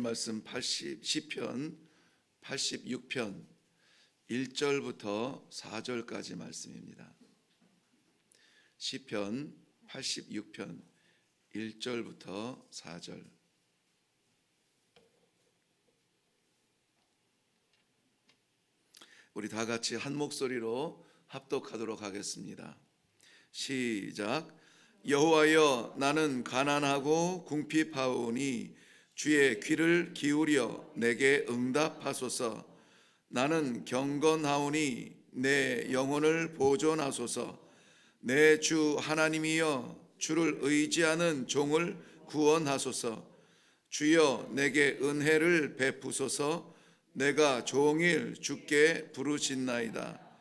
말씀 시편 86편 1절부터 4절까지 말씀입니다. 시편 86편 1절부터 4절. 우리 다 같이 한 목소리로 합독하도록 하겠습니다. 시작. 여호와여, 나는 가난하고 궁핍하오니 주의 귀를 기울여 내게 응답하소서. 나는 경건하오니 내 영혼을 보존하소서. 내 주 하나님이여, 주를 의지하는 종을 구원하소서. 주여, 내게 은혜를 베푸소서. 내가 종일 주께 부르짖나이다.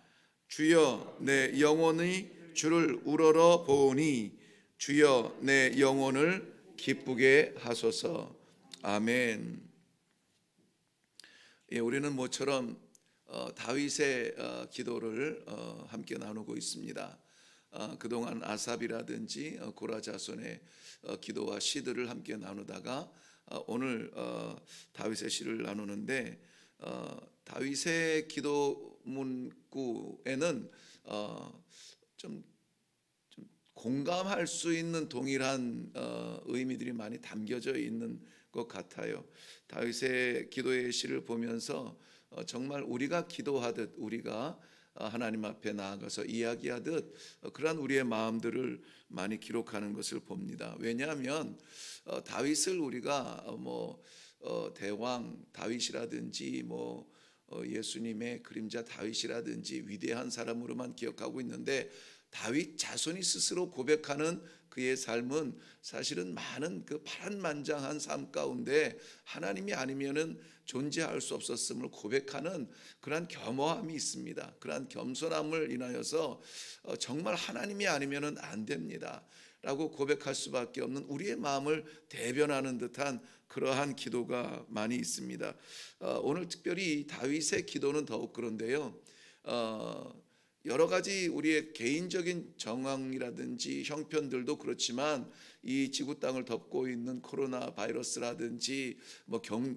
주여, 내 영혼이 주를 우러러 보오니 주여, 내 영혼을 기쁘게 하소서. 아멘. 예, 우리는 모처럼 다윗의 기도를 함께 나누고 있습니다. 그동안 아삽이라든지 고라 자손의 기도와 시들을 함께 나누다가 오늘 다윗의 시를 나누는데, 다윗의 기도 문구에는 좀 공감할 수 있는 동일한 의미들이 많이 담겨져 있는 것 같아요. 다윗의 기도의 시를 보면서 정말 우리가 기도하듯, 우리가 하나님 앞에 나아가서 이야기하듯 그러한 우리의 마음들을 많이 기록하는 것을 봅니다. 왜냐하면 다윗을 우리가 대왕 다윗이라든지 예수님의 그림자 다윗이라든지 위대한 사람으로만 기억하고 있는데, 다윗 자손이 스스로 고백하는 그의 삶은 사실은 많은 그 파란만장한 삶 가운데 하나님이 아니면은 존재할 수 없었음을 고백하는 그러한 겸허함이 있습니다. 그러한 겸손함을 인하여서 정말 하나님이 아니면은 안 됩니다 라고 고백할 수밖에 없는 우리의 마음을 대변하는 듯한 그러한 기도가 많이 있습니다. 오늘 특별히 다윗의 기도는 더욱 그런데요, 여러 가지 우리의 개인적인 정황이라든지 형편들도 그렇지만, 이 지구 땅을 덮고 있는 코로나 바이러스라든지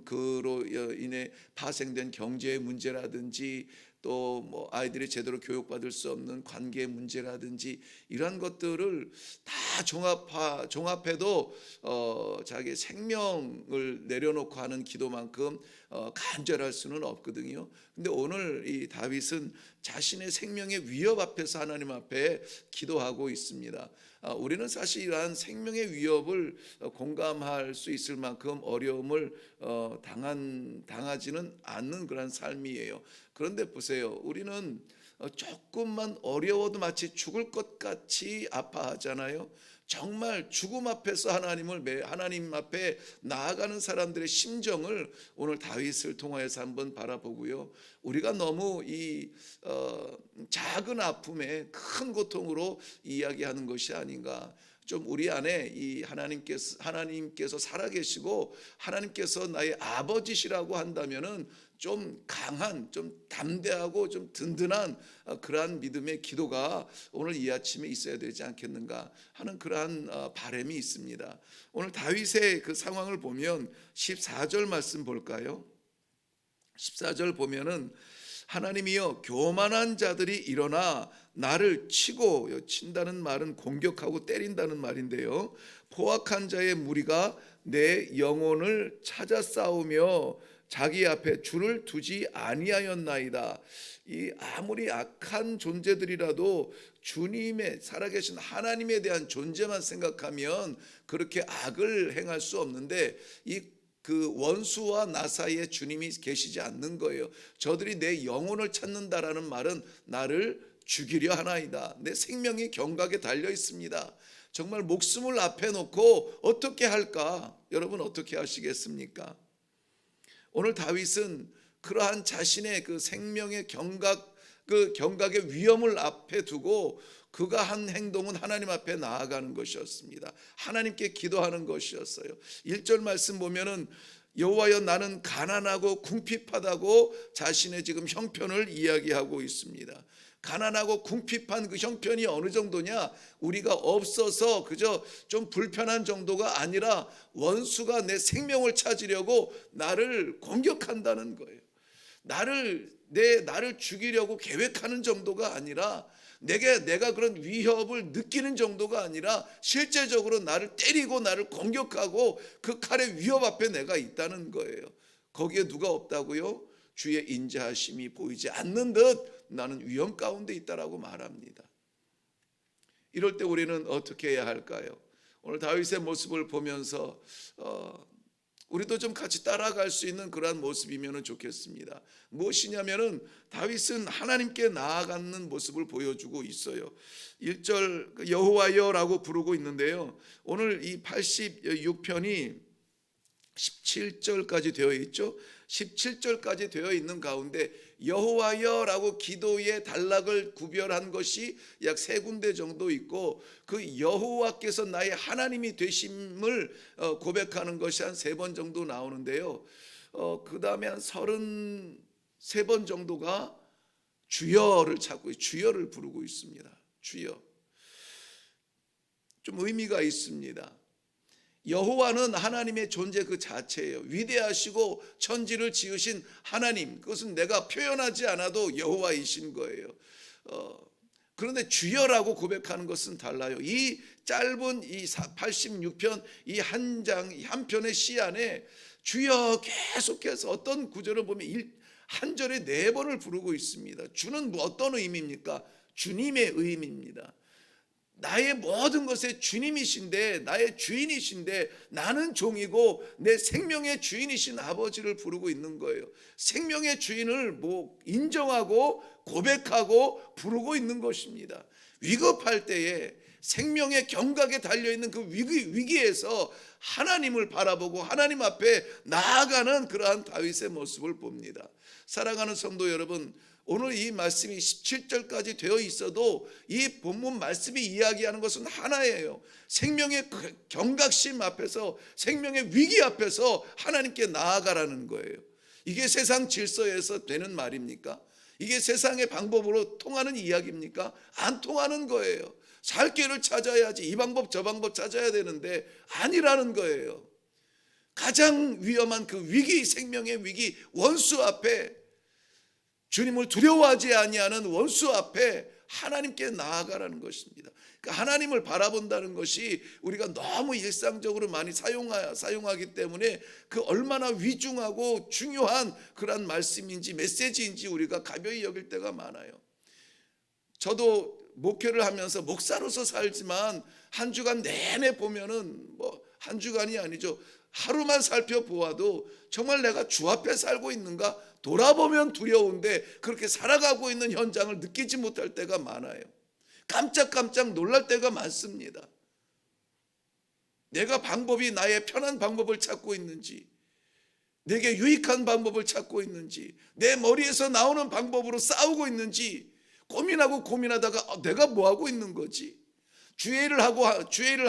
그로 인해 파생된 경제의 문제라든지, 또 아이들이 제대로 교육받을 수 없는 관계 문제라든지, 이러한 것들을 다 종합해도 자기 생명을 내려놓고 하는 기도만큼 간절할 수는 없거든요. 근데 오늘 이 다윗은 자신의 생명의 위협 앞에서 하나님 앞에 기도하고 있습니다. 우리는 사실 이러한 생명의 위협을 공감할 수 있을 만큼 어려움을 당하지는 않는 그런 삶이에요. 그런데 보세요, 우리는 조금만 어려워도 마치 죽을 것 같이 아파하잖아요. 정말 죽음 앞에서 하나님 앞에 나아가는 사람들의 심정을 오늘 다윗을 통하여서 한번 바라보고요, 우리가 너무 이 작은 아픔에 큰 고통으로 이야기하는 것이 아닌가. 좀 우리 안에 이 하나님께서 살아계시고 하나님께서 나의 아버지시라고 한다면은 좀 강한, 좀 담대하고 좀 든든한 그러한 믿음의 기도가 오늘 이 아침에 있어야 되지 않겠는가 하는 그러한 바람이 있습니다. 오늘 다윗의 그 상황을 보면 14절 말씀 볼까요? 14절 보면은 하나님이여, 교만한 자들이 일어나 나를 치고, 친다는 말은 공격하고 때린다는 말인데요, 포악한 자의 무리가 내 영혼을 찾아 싸우며 자기 앞에 줄을 두지 아니하였나이다. 이 아무리 악한 존재들이라도 주님의, 살아계신 하나님에 대한 존재만 생각하면 그렇게 악을 행할 수 없는데, 그 원수와 나 사이에 주님이 계시지 않는 거예요. 저들이 내 영혼을 찾는다라는 말은 나를 죽이려 하나이다. 내 생명이 경각에 달려 있습니다. 정말 목숨을 앞에 놓고 어떻게 할까? 여러분 어떻게 하시겠습니까? 오늘 다윗은 그러한 자신의 그 생명의 경각의 위험을 앞에 두고 그가 한 행동은 하나님 앞에 나아가는 것이었습니다. 하나님께 기도하는 것이었어요. 1절 말씀 보면은 여호와여, 나는 가난하고 궁핍하다고 자신의 지금 형편을 이야기하고 있습니다. 가난하고 궁핍한 그 형편이 어느 정도냐? 우리가 없어서 그저 좀 불편한 정도가 아니라 원수가 내 생명을 찾으려고 나를 공격한다는 거예요. 나를 죽이려고 계획하는 정도가 아니라 내가 그런 위협을 느끼는 정도가 아니라 실제적으로 나를 때리고 나를 공격하고 그 칼의 위협 앞에 내가 있다는 거예요. 거기에 누가 없다고요? 주의 인자하심이 보이지 않는 듯 나는 위험 가운데 있다라고 말합니다. 이럴 때 우리는 어떻게 해야 할까요? 오늘 다윗의 모습을 보면서 우리도 좀 같이 따라갈 수 있는 그러한 모습이면 좋겠습니다. 무엇이냐면은 다윗은 하나님께 나아가는 모습을 보여주고 있어요. 1절 여호와여라고 부르고 있는데요. 오늘 이 86편이 17절까지 되어 있죠. 17절까지 되어 있는 가운데 여호와여라고 기도의 단락을 구별한 것이 약 3군데 정도 있고 그 여호와께서 나의 하나님이 되심을 고백하는 것이 한 3번 정도 나오는데요. 그 다음에 한 33번 정도가 주여를 찾고 주여를 부르고 있습니다. 주여. 좀 의미가 있습니다. 여호와는 하나님의 존재 그 자체예요. 위대하시고 천지를 지으신 하나님, 그것은 내가 표현하지 않아도 여호와이신 거예요. 그런데 주여라고 고백하는 것은 달라요. 이 짧은 이 86편 이 한 편의 시 안에 주여 계속해서 어떤 구절을 보면 한 절에 4번을 부르고 있습니다. 주는 어떤 의미입니까? 주님의 의미입니다. 나의 모든 것의 주님이신데, 나의 주인이신데, 나는 종이고 내 생명의 주인이신 아버지를 부르고 있는 거예요. 생명의 주인을 인정하고 고백하고 부르고 있는 것입니다. 위급할 때에 생명의 경각에 달려있는 그 위기에서 하나님을 바라보고 하나님 앞에 나아가는 그러한 다윗의 모습을 봅니다. 사랑하는 성도 여러분, 오늘 이 말씀이 17절까지 되어 있어도 이 본문 말씀이 이야기하는 것은 하나예요. 생명의 경각심 앞에서, 생명의 위기 앞에서 하나님께 나아가라는 거예요. 이게 세상 질서에서 되는 말입니까? 이게 세상의 방법으로 통하는 이야기입니까? 안 통하는 거예요. 살 길을 찾아야지, 이 방법 저 방법 찾아야 되는데 아니라는 거예요. 가장 위험한 그 위기, 생명의 위기, 원수 앞에, 주님을 두려워하지 아니하는 원수 앞에 하나님께 나아가라는 것입니다. 그러니까 하나님을 바라본다는 것이 우리가 너무 일상적으로 많이 사용하기 때문에 그 얼마나 위중하고 중요한 그런 말씀인지 메시지인지 우리가 가벼이 여길 때가 많아요. 저도 목회를 하면서 목사로서 살지만 한 주간 내내 보면은 한 주간이 아니죠. 하루만 살펴보아도 정말 내가 주 앞에 살고 있는가 돌아보면 두려운데 그렇게 살아가고 있는 현장을 느끼지 못할 때가 많아요. 깜짝깜짝 놀랄 때가 많습니다. 내가 나의 편한 방법을 찾고 있는지, 내게 유익한 방법을 찾고 있는지, 내 머리에서 나오는 방법으로 싸우고 있는지 고민하다가 내가 뭐 하고 있는 거지? 주의를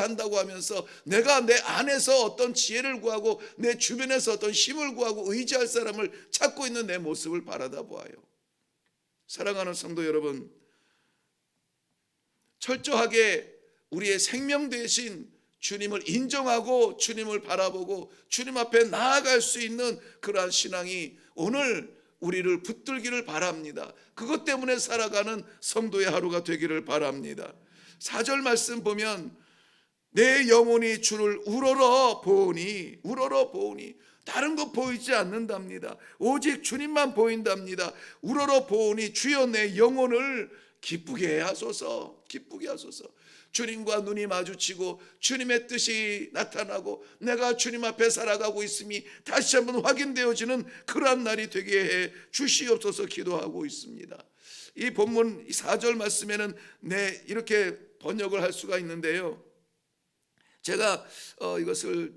한다고 하면서 내가 내 안에서 어떤 지혜를 구하고 내 주변에서 어떤 힘을 구하고 의지할 사람을 찾고 있는 내 모습을 바라다 보아요. 사랑하는 성도 여러분, 철저하게 우리의 생명 대신 주님을 인정하고 주님을 바라보고 주님 앞에 나아갈 수 있는 그러한 신앙이 오늘 우리를 붙들기를 바랍니다. 그것 때문에 살아가는 성도의 하루가 되기를 바랍니다. 4절 말씀 보면 내 영혼이 주를 우러러 보오니 다른 거 보이지 않는답니다. 오직 주님만 보인답니다. 우러러 보오니 주여 내 영혼을 기쁘게 하소서. 주님과 눈이 마주치고 주님의 뜻이 나타나고 내가 주님 앞에 살아가고 있음이 다시 한번 확인되어지는 그러한 날이 되게 해 주시옵소서 기도하고 있습니다. 이 본문 4절 말씀에는 이렇게 번역을 할 수가 있는데요. 제가 이것을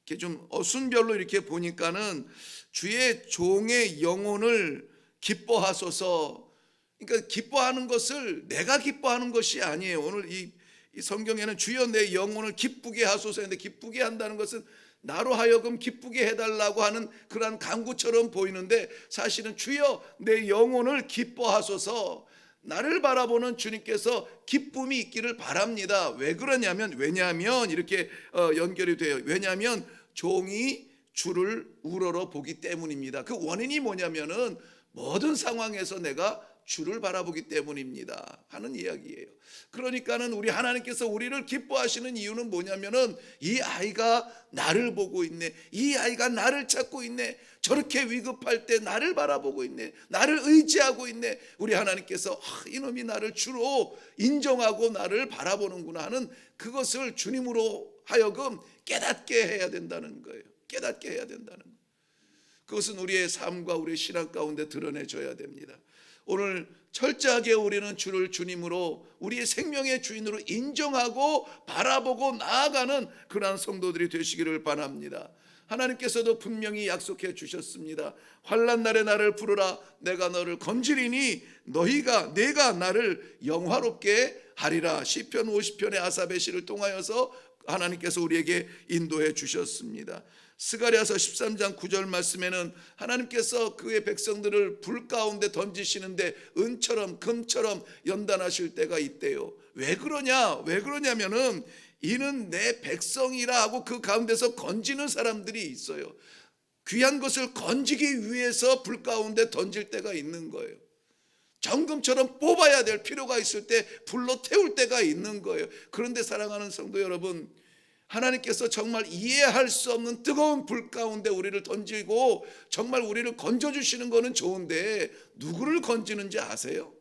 이렇게 좀 어순별로 이렇게 보니까는 주의 종의 영혼을 기뻐하소서. 그러니까 기뻐하는 것을 내가 기뻐하는 것이 아니에요. 오늘 이 성경에는 주여 내 영혼을 기쁘게 하소서 했는데 기쁘게 한다는 것은 나로 하여금 기쁘게 해달라고 하는 그러한 간구처럼 보이는데 사실은 주여 내 영혼을 기뻐하소서. 나를 바라보는 주님께서 기쁨이 있기를 바랍니다. 왜 그러냐면 왜냐하면 이렇게 연결이 돼요. 왜냐하면 종이 주를 우러러 보기 때문입니다. 그 원인이 뭐냐면은 모든 상황에서 내가 주를 바라보기 때문입니다 하는 이야기예요. 그러니까는 우리 하나님께서 우리를 기뻐하시는 이유는 뭐냐면은 이 아이가 나를 보고 있네, 이 아이가 나를 찾고 있네, 저렇게 위급할 때 나를 바라보고 있네, 나를 의지하고 있네. 우리 하나님께서 이놈이 나를 주로 인정하고 나를 바라보는구나 하는 그것을 주님으로 하여금 깨닫게 해야 된다는 거예요. 깨닫게 해야 된다는 거예요. 그것은 우리의 삶과 우리의 신앙 가운데 드러내줘야 됩니다. 오늘 철저하게 우리는 주를 주님으로, 우리의 생명의 주인으로 인정하고 바라보고 나아가는 그러한 성도들이 되시기를 바랍니다. 하나님께서도 분명히 약속해 주셨습니다. 환난 날에 나를 부르라, 내가 너를 건지리니 내가 나를 영화롭게 하리라. 시편 50편의 아삽의 시를 통하여서 하나님께서 우리에게 인도해 주셨습니다. 스가랴서 13장 9절 말씀에는 하나님께서 그의 백성들을 불 가운데 던지시는데 은처럼 금처럼 연단하실 때가 있대요. 왜 그러냐면은 이는 내 백성이라 하고 그 가운데서 건지는 사람들이 있어요. 귀한 것을 건지기 위해서 불 가운데 던질 때가 있는 거예요. 정금처럼 뽑아야 될 필요가 있을 때 불로 태울 때가 있는 거예요. 그런데 사랑하는 성도 여러분, 하나님께서 정말 이해할 수 없는 뜨거운 불 가운데 우리를 던지고 정말 우리를 건져주시는 거는 좋은데 누구를 건지는지 아세요?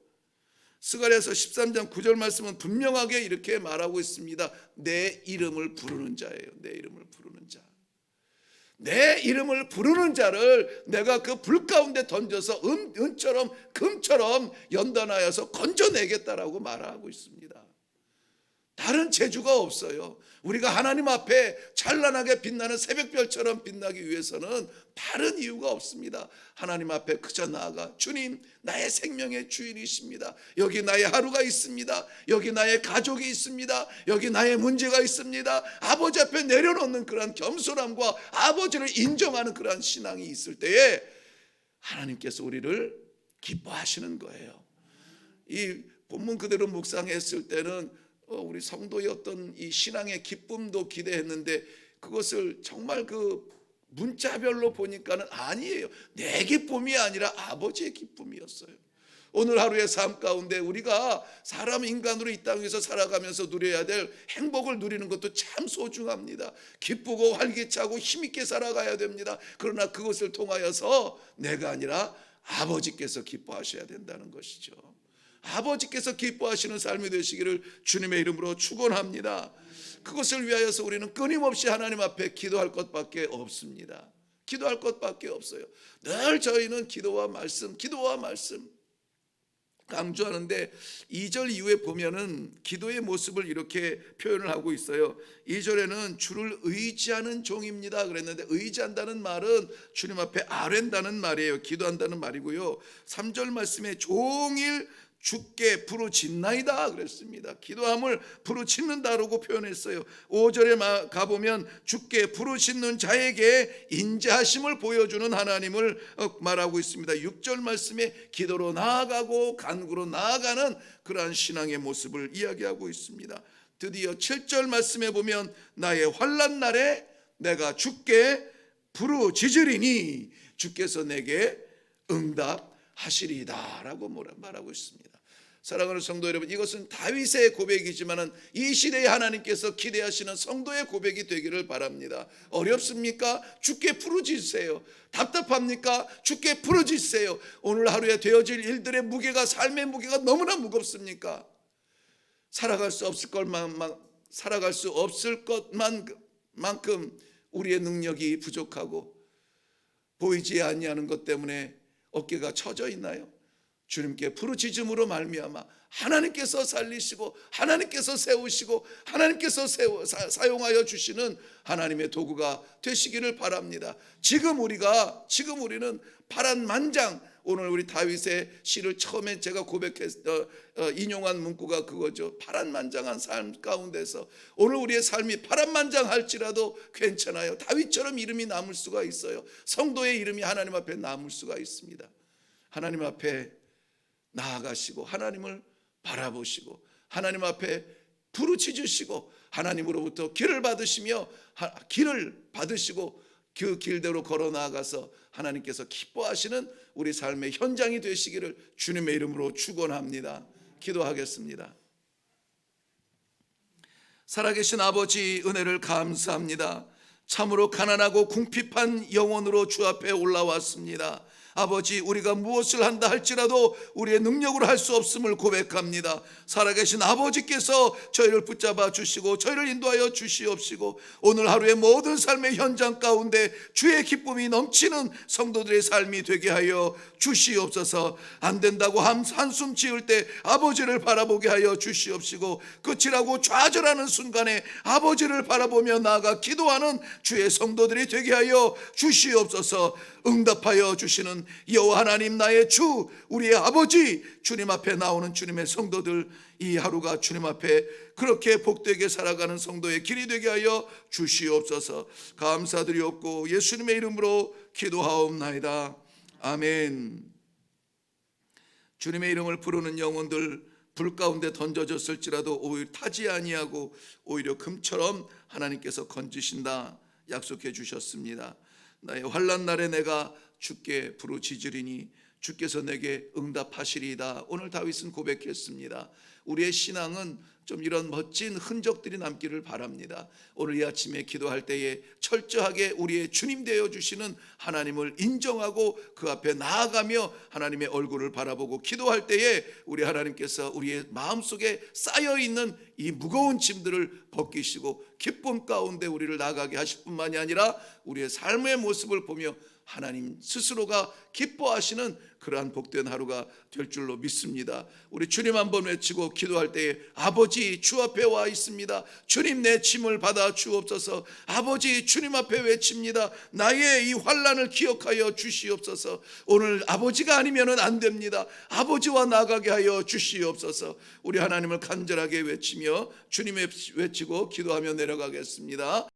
스가랴서 13장 9절 말씀은 분명하게 이렇게 말하고 있습니다. 내 이름을 부르는 자예요. 내 이름을 부르는 자. 내 이름을 부르는 자를 내가 그 불 가운데 던져서 은처럼 금처럼 연단하여서 건져내겠다라고 말하고 있습니다. 다른 재주가 없어요. 우리가 하나님 앞에 찬란하게 빛나는 새벽별처럼 빛나기 위해서는 다른 이유가 없습니다. 하나님 앞에 그저 나아가 주님, 나의 생명의 주인이십니다. 여기 나의 하루가 있습니다. 여기 나의 가족이 있습니다. 여기 나의 문제가 있습니다. 아버지 앞에 내려놓는 그러한 겸손함과 아버지를 인정하는 그러한 신앙이 있을 때에 하나님께서 우리를 기뻐하시는 거예요. 이 본문 그대로 묵상했을 때는 우리 성도의 어떤 이 신앙의 기쁨도 기대했는데 그것을 정말 그 문자별로 보니까는 아니에요. 내 기쁨이 아니라 아버지의 기쁨이었어요. 오늘 하루의 삶 가운데 우리가 사람 인간으로 이 땅에서 살아가면서 누려야 될 행복을 누리는 것도 참 소중합니다. 기쁘고 활기차고 힘있게 살아가야 됩니다. 그러나 그것을 통하여서 내가 아니라 아버지께서 기뻐하셔야 된다는 것이죠. 아버지께서 기뻐하시는 삶이 되시기를 주님의 이름으로 축원합니다. 그것을 위하여서 우리는 끊임없이 하나님 앞에 기도할 것밖에 없습니다. 기도할 것밖에 없어요. 늘 저희는 기도와 말씀 강조하는데 2절 이후에 보면은 기도의 모습을 이렇게 표현을 하고 있어요. 2절에는 주를 의지하는 종입니다 그랬는데 의지한다는 말은 주님 앞에 아뢰다는 말이에요. 기도한다는 말이고요. 3절 말씀에 종일 주께 부르짖나이다 그랬습니다. 기도함을 부르짖는다라고 표현했어요. 5절에 가보면 주께 부르짖는 자에게 인자하심을 보여주는 하나님을 말하고 있습니다. 6절 말씀에 기도로 나아가고 간구로 나아가는 그러한 신앙의 모습을 이야기하고 있습니다. 드디어 7절 말씀에 보면 나의 환난 날에 내가 주께 부르짖으리니 주께서 내게 응답하시리이다 라고 말하고 있습니다. 사랑하는 성도 여러분, 이것은 다윗의 고백이지만 이 시대에 하나님께서 기대하시는 성도의 고백이 되기를 바랍니다. 어렵습니까? 주께 부르짖으세요. 답답합니까? 주께 부르짖으세요. 오늘 하루에 되어질 일들의 무게가, 삶의 무게가 너무나 무겁습니까? 살아갈 수 없을 것만큼 우리의 능력이 부족하고 보이지 아니하는 것 때문에 어깨가 처져 있나요? 주님께 부르짖음으로 말미암아 하나님께서 살리시고 하나님께서 세우시고 하나님께서 사용하여 주시는 하나님의 도구가 되시기를 바랍니다. 지금 우리는 파란만장, 오늘 우리 다윗의 시를 처음에 제가 인용한 문구가 그거죠. 파란만장한 삶 가운데서 오늘 우리의 삶이 파란만장할지라도 괜찮아요. 다윗처럼 이름이 남을 수가 있어요. 성도의 이름이 하나님 앞에 남을 수가 있습니다. 하나님 앞에 나아가시고 하나님을 바라보시고 하나님 앞에 부르짖으시고 하나님으로부터 길을 받으시며 길을 받으시고 그 길대로 걸어 나아가서 하나님께서 기뻐하시는 우리 삶의 현장이 되시기를 주님의 이름으로 축원합니다. 기도하겠습니다. 살아계신 아버지, 은혜를 감사합니다. 참으로 가난하고 궁핍한 영혼으로 주 앞에 올라왔습니다. 아버지, 우리가 무엇을 한다 할지라도 우리의 능력으로 할 수 없음을 고백합니다. 살아계신 아버지께서 저희를 붙잡아 주시고 저희를 인도하여 주시옵시고 오늘 하루의 모든 삶의 현장 가운데 주의 기쁨이 넘치는 성도들의 삶이 되게 하여 주시옵소서. 안 된다고 한숨 지을 때 아버지를 바라보게 하여 주시옵시고 끝이라고 좌절하는 순간에 아버지를 바라보며 나아가 기도하는 주의 성도들이 되게 하여 주시옵소서. 응답하여 주시는 여호와 하나님, 나의 주, 우리의 아버지, 주님 앞에 나오는 주님의 성도들, 이 하루가 주님 앞에 그렇게 복되게 살아가는 성도의 길이 되게 하여 주시옵소서. 감사드리옵고 예수님의 이름으로 기도하옵나이다. 아멘. 주님의 이름을 부르는 영혼들 불 가운데 던져졌을지라도 오히려 타지 아니하고 오히려 금처럼 하나님께서 건지신다 약속해 주셨습니다. 나의 환난 날에 내가 주께 부르짖으리니 주께서 내게 응답하시리이다. 오늘 다윗은 고백했습니다. 우리의 신앙은 좀 이런 멋진 흔적들이 남기를 바랍니다. 오늘 이 아침에 기도할 때에 철저하게 우리의 주님 되어 주시는 하나님을 인정하고 그 앞에 나아가며 하나님의 얼굴을 바라보고 기도할 때에 우리 하나님께서 우리의 마음속에 쌓여있는 이 무거운 짐들을 벗기시고 기쁨 가운데 우리를 나가게 하실 뿐만이 아니라 우리의 삶의 모습을 보며 하나님 스스로가 기뻐하시는 그러한 복된 하루가 될 줄로 믿습니다. 우리 주님 한번 외치고 기도할 때에 아버지, 주 앞에 와 있습니다. 주님, 내 짐을 받아 주옵소서. 아버지, 주님 앞에 외칩니다. 나의 이 환난을 기억하여 주시옵소서. 오늘 아버지가 아니면 안 됩니다. 아버지와 나가게 하여 주시옵소서. 우리 하나님을 간절하게 외치며 주님 외치고 기도하며 내려가겠습니다.